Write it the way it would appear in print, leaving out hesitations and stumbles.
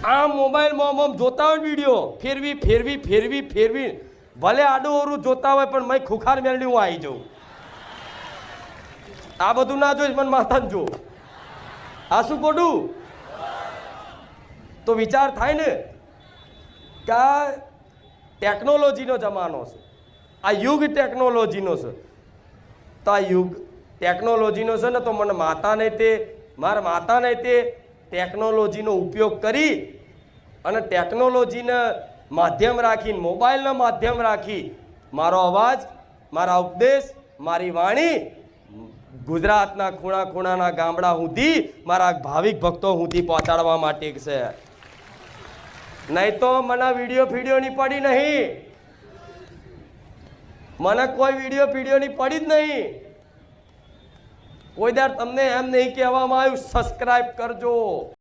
આ મોબાઈલમાં આમ જોતા હોય વિડીયો ફેરવી ફેરવી ફેરવી ફેરવી ભલે આડું ઓરું જોતા હોય પણ મેં ખુખાર મેળવી હું આવી જાઉં. આ બધું ના જોઈશ મને માથા જો આ શું ખોટું તો વિચાર થાય ને કે આ ટેકનોલોજીનો જમાનો છે, આ યુગ ટેકનોલોજીનો છે. તો આ યુગ ટેકનોલોજીનો છે ને તો મને માતાને તે મારા માતાને તે ટેકનોલોજીનો ઉપયોગ કરી અને ટેકનોલોજીને માધ્યમ રાખીને મોબાઈલનો માધ્યમ રાખી મારો અવાજ, મારા ઉપદેશ, મારી વાણી ગુજરાતના ખૂણા ખૂણાના ગામડા સુધી મારા ભાવિક ભક્તો સુધી પહોંચાડવા માટે છે. નહીં તો મને વિડીયોની પડી નહીં, મને કોઈ વિડીયોની પડી જ નહીં. કોઈ દર તમને એમ નહીં કહેવામાં આવ્યું સબસ્ક્રાઇબ કરજો.